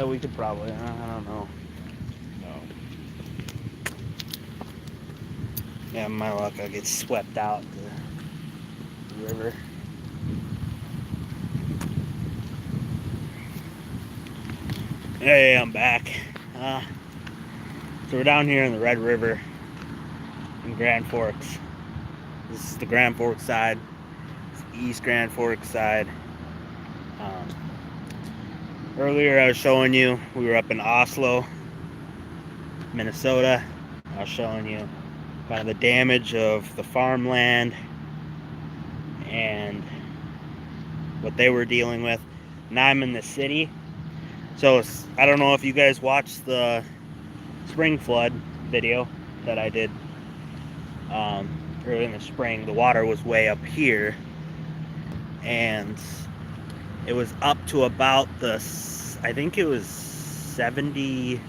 Yeah, we could probably. I don't know. No. Yeah, my luck, I'll get swept out the river. Hey, I'm back. So we're down here in the Red River in Grand Forks. This is the Grand Forks side. It's the East Grand Forks side. Earlier I was showing you we were up in Oslo, Minnesota. I was showing you kind of the damage of the farmland and what they were dealing with. Now I'm in the city. So I don't know if you guys watched the spring flood video that I did early in the spring. The water was way up here, and it was up to about I think it was 70, the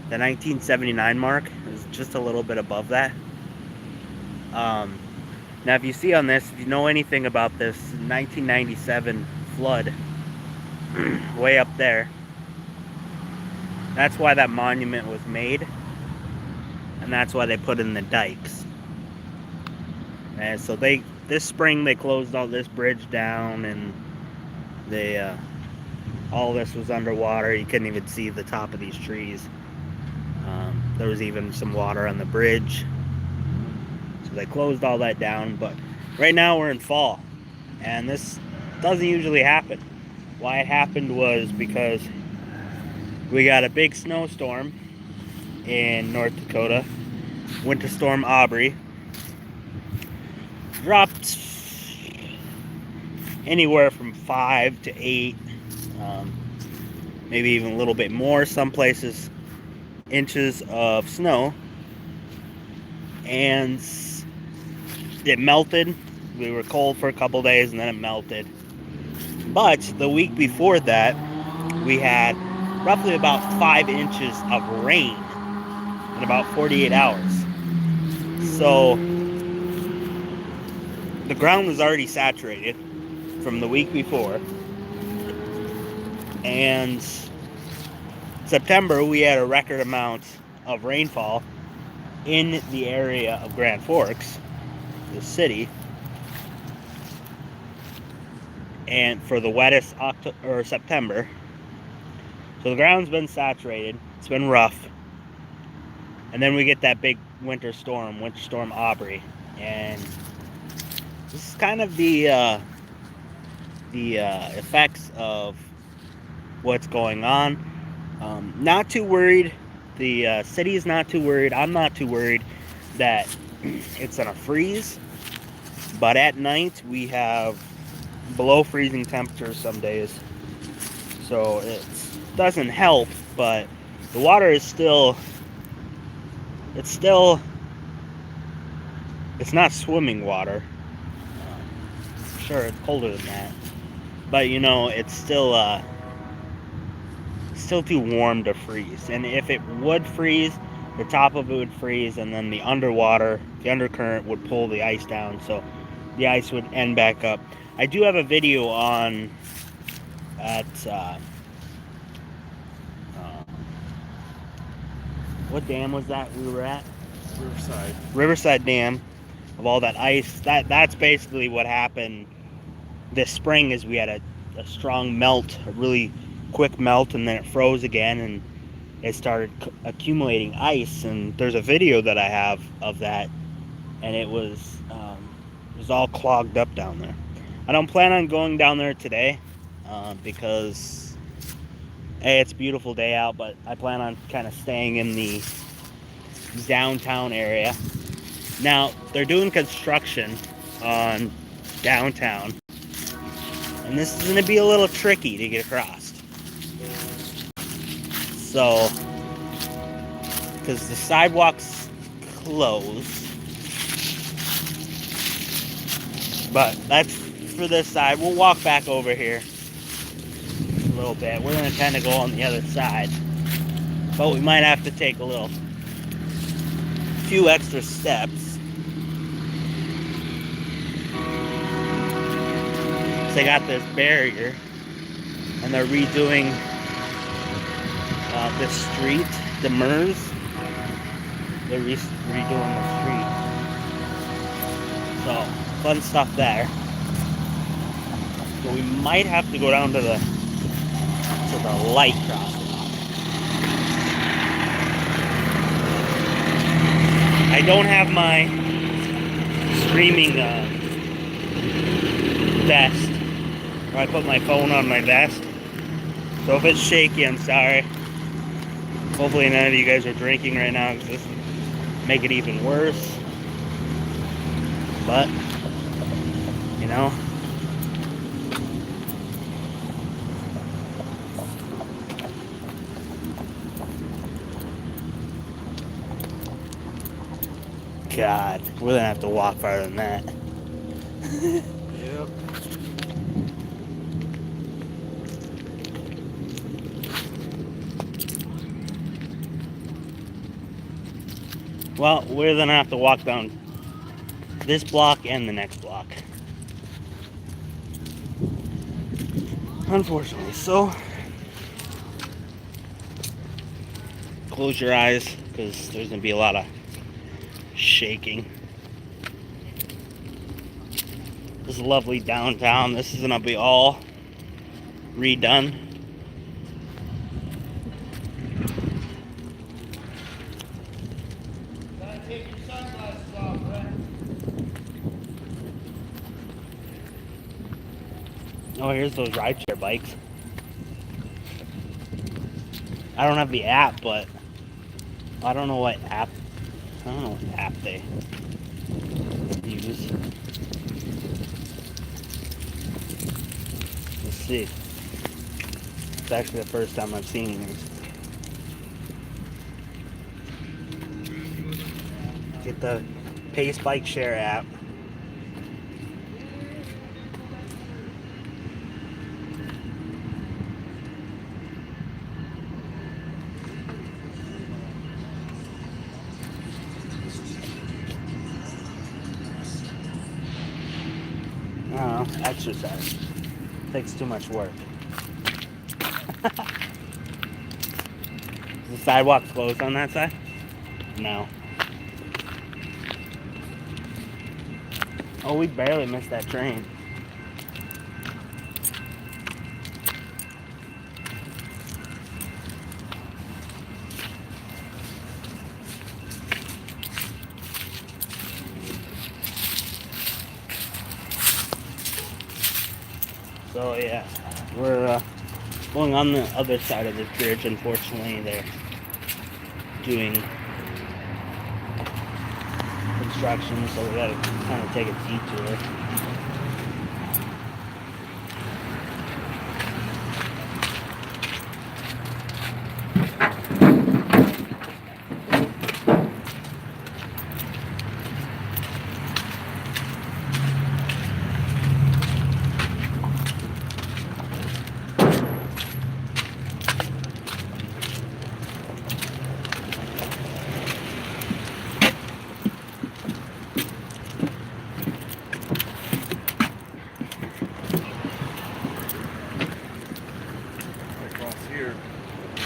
1979 mark. It was just a little bit above that. Now if you see on this, if you know anything about this 1997 flood way up there, that's why that monument was made, and that's why they put in the dikes. And so this spring they closed all this bridge down, and they all this was underwater. You couldn't even see the top of these trees. There was even some water on the bridge, so they closed all that down. But right now we're in fall, and this doesn't usually happen. Why it happened was because we got a big snowstorm in North Dakota, Winter Storm Aubrey. Dropped anywhere from 5 to 8, maybe even a little bit more, some places, inches of snow. And it melted. We were cold for a couple days, and then it melted. But the week before that, we had roughly about 5 inches of rain in about 48 hours. So the ground was already saturated from the week before. And September, we had a record amount of rainfall in the area of Grand Forks, the city. And for the wettest September. So the ground's been saturated. It's been rough. And then we get that big Winter Storm Aubrey. And this is kind of the effects of what's going on. Not too worried. The city is not too worried. I'm not too worried that it's gonna freeze. But at night we have below freezing temperatures some days, so it doesn't help. But the water is still, it's not swimming water. Sure, it's colder than that, but you know, it's still too warm to freeze. And if it would freeze, the top of it would freeze, and then the undercurrent would pull the ice down, so the ice would end back up. I do have a video on what dam was that we were at? Riverside Dam, of all that ice. That's basically what happened this spring. Is we had a strong melt, a really quick melt, and then it froze again, and it started accumulating ice. And there's a video that I have of that, and it was all clogged up down there. I don't plan on going down there today because it's a beautiful day out, but I plan on kind of staying in the downtown area. Now, they're doing construction on downtown, and this is going to be a little tricky to get across. So, because the sidewalk's closed, but that's for this side. We'll walk back over here a little bit. We're going to kind of go on the other side, but we might have to take a few extra steps. So they got this barrier, and they're redoing this street, the Mers. They're redoing the street. So, fun stuff there. So we might have to go down to the light crossing. I don't have my streaming vest. I put my phone on my vest. So if it's shaky, I'm sorry. Hopefully none of you guys are drinking right now, because this would make it even worse. But, you know. God, we're gonna have to walk farther than that. Yep. Well, we're gonna have to walk down this block and the next block. Unfortunately, so close your eyes, because there's gonna be a lot of shaking. This is lovely downtown. This is gonna be all redone. Gotta take your sunglasses off, Brett. Oh, here's those rideshare bikes. I don't have the app, but I don't know what app they use. Let's see. It's actually the first time I've seen these. Get the Pace Bike Share app. I don't know, exercise. Takes too much work. Is the sidewalk closed on that side? No. Oh, we barely missed that train. So yeah, we're going on the other side of the bridge. Unfortunately, they're doing construction, so we gotta kind of take a detour.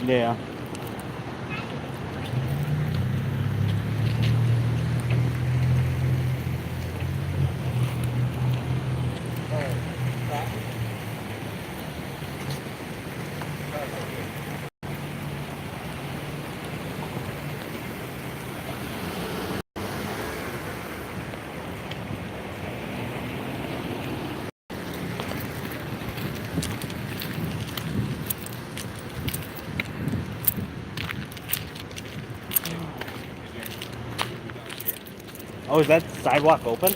Yeah. Oh, is that sidewalk open?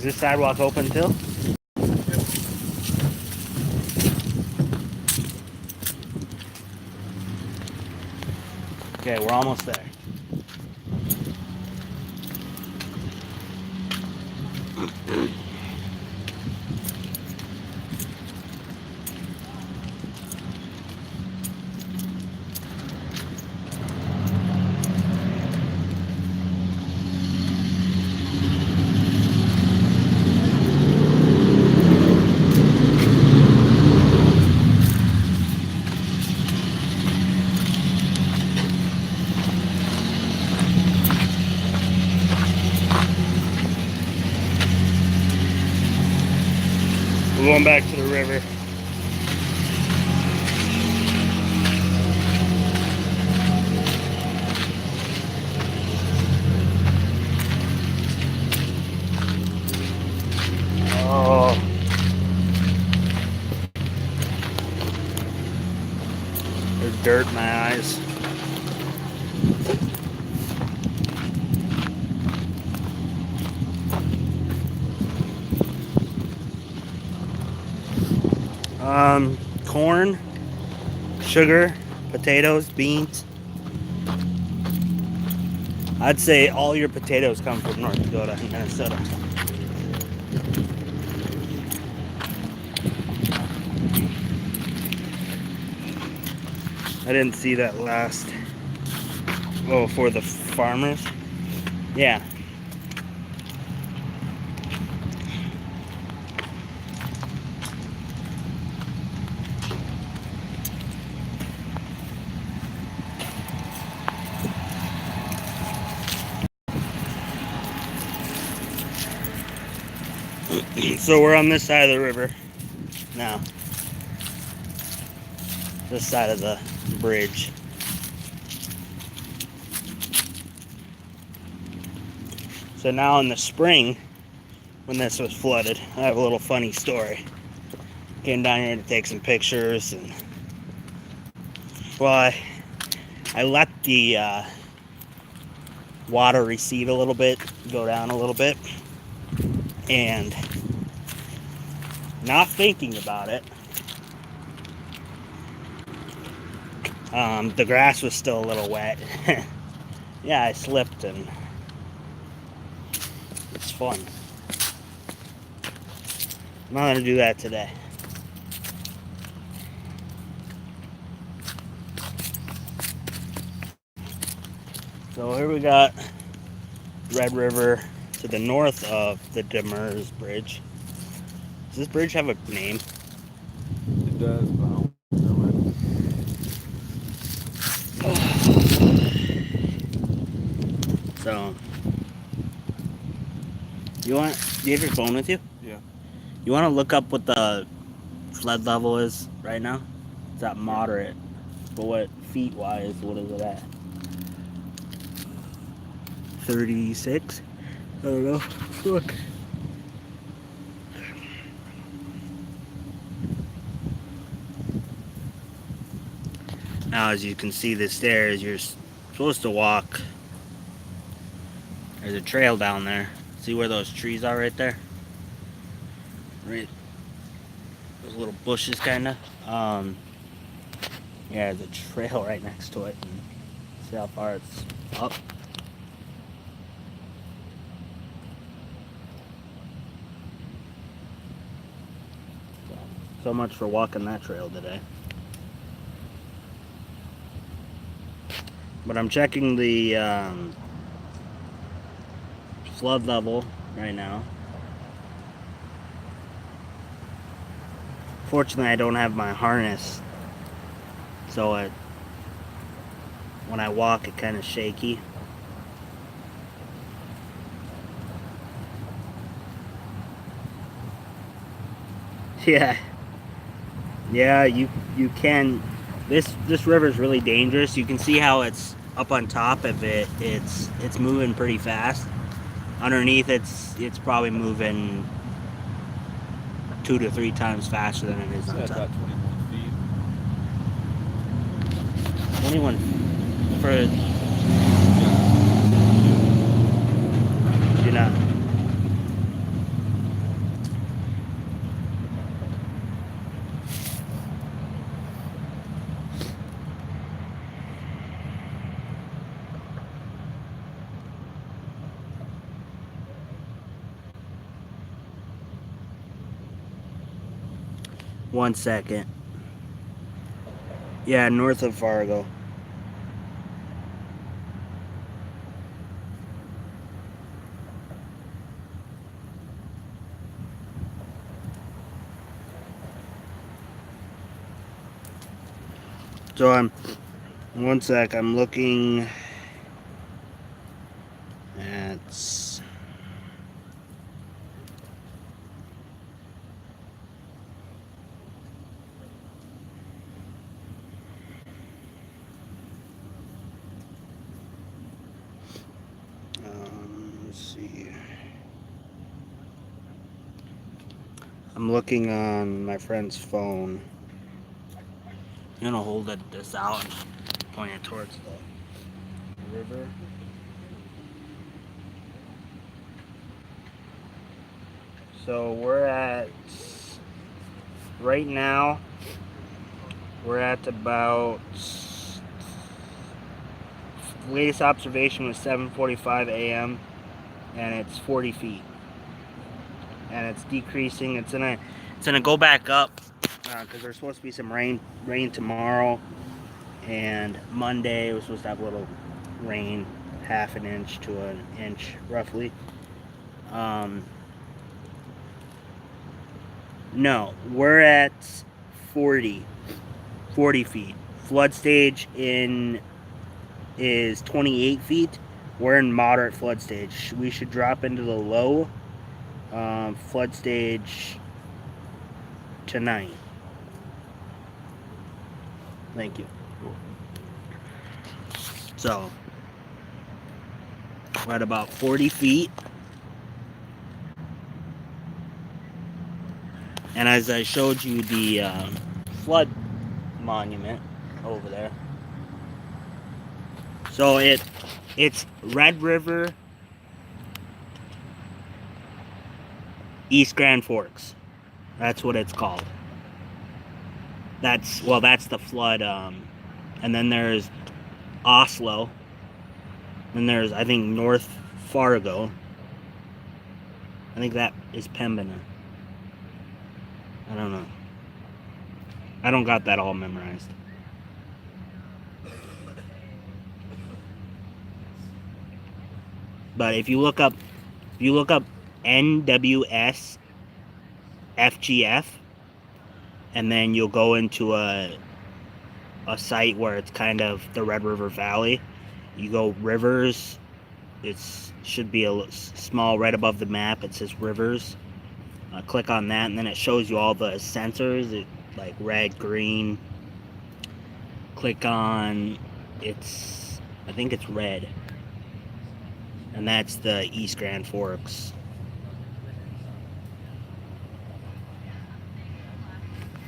Is this sidewalk open too? Okay, we're almost there. We're going back to the river. Oh. There's dirt in my eyes. Corn, sugar, potatoes, beans. I'd say all your potatoes come from North Dakota and Minnesota. I didn't see that last. Oh, for the farmers? Yeah. So we're on this side of the river now. This side of the bridge. So now in the spring, when this was flooded, I have a little funny story. Came down here to take some pictures, and well, I let the water recede a little bit, go down a little bit, and not thinking about it, the grass was still a little wet. Yeah, I slipped, and it's fun. I'm not gonna do that today. So here we got Red River to the north of the Demers Bridge. Does this bridge have a name? It does, but I don't know it. So, do you have your phone with you? Yeah. You want to look up what the flood level is right now? It's at moderate, but what feet wise, what is it at? 36? I don't know. Look. Now, as you can see the stairs, you're supposed to walk. There's a trail down there. See where those trees are right there? Right. Those little bushes, kind of. Yeah, there's a trail right next to it. And see how far it's up. So much for walking that trail today. But I'm checking the flood level right now. Fortunately, I don't have my harness, so when I walk, it kind of shaky. Yeah, you can. This river is really dangerous. You can see how it's up on top of it. It's moving pretty fast. Underneath, it's probably moving 2 to 3 times faster than it is on It's top. about 21 feet. 21 for. You're not. 1 second. Yeah, north of Fargo. So I'm 1 sec. I'm looking at. Let's see. I'm looking on my friend's phone. I'm gonna hold this out and point it towards the river. So right now, we're at about, latest observation was 7:45 a.m. and it's 40 feet. And it's decreasing. It's gonna go back up because there's supposed to be some rain tomorrow, and Monday we're supposed to have a little rain, half an inch to an inch roughly. No, we're at 40 feet. Flood stage is 28 feet. We're in moderate flood stage. We should drop into the low flood stage tonight. Thank you. So, we're at about 40 feet. And as I showed you the flood monument over there. So it's Red River, East Grand Forks. That's what it's called. That's the flood. And then there's Oslo. And there's, I think, North Fargo. I think that is Pembina. I don't know. I don't got that all memorized. But if you look up NWS FGF, and then you'll go into a site where it's kind of the Red River Valley. You go rivers. It should be a small right above the map. It says rivers. Click on that, and then it shows you all the sensors, like red, green. Click on I think it's red, and that's the East Grand Forks.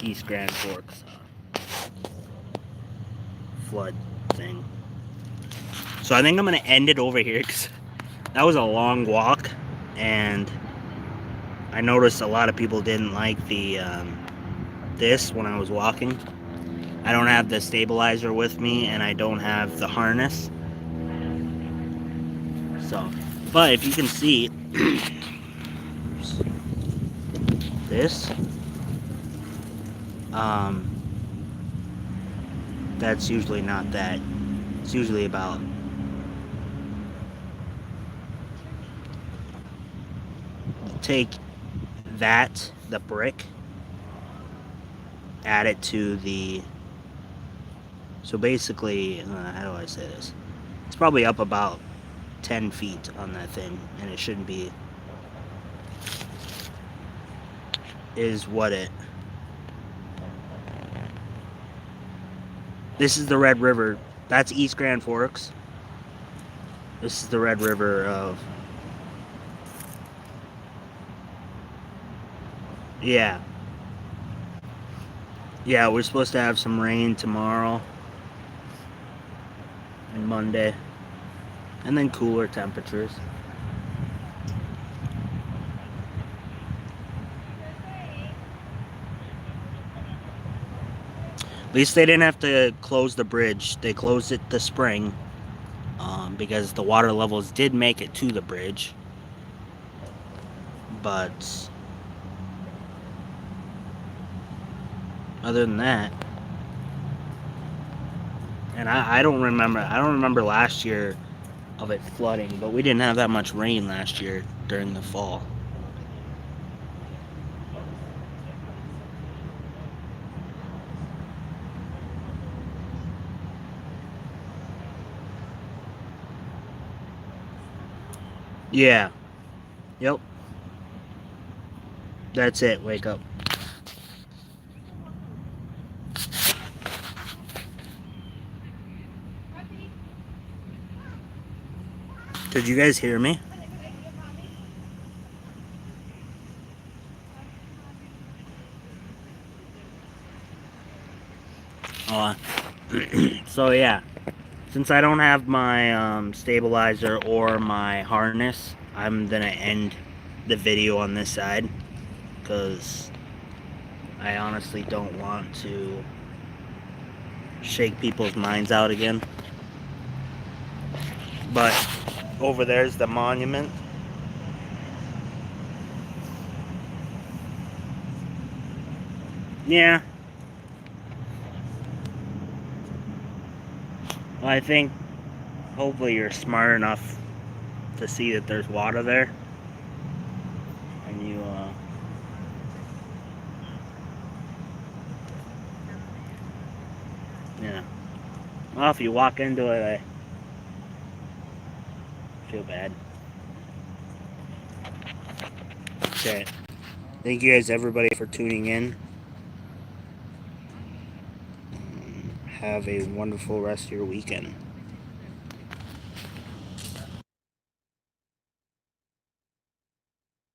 East Grand Forks flood thing. So I think I'm gonna end it over here because that was a long walk, and I noticed a lot of people didn't like the this when I was walking. I don't have the stabilizer with me, and I don't have the harness. So, but if you can see this, that's usually not that. It's usually about take that, the brick, add it to the, so basically, how do I say this? It's probably up about 10 feet on that thing, and it shouldn't be, is what it, this is the Red River, that's East Grand Forks. This is the Red River of, yeah, we're supposed to have some rain tomorrow and Monday, and then cooler temperatures. At least they didn't have to close the bridge. They closed it this spring because the water levels did make it to the bridge. But other than that, and I don't remember last year of it flooding, but we didn't have that much rain last year during the fall. Yeah. Yep. That's it. Wake up. Did you guys hear me? So yeah, since I don't have my stabilizer or my harness, I'm gonna end the video on this side because I honestly don't want to shake people's minds out again. But over there's the monument. Yeah. Well, I think hopefully you're smart enough to see that there's water there. And you, yeah. Well, if you walk into it, I feel bad. Okay. Thank you guys, everybody, for tuning in. Have a wonderful rest of your weekend.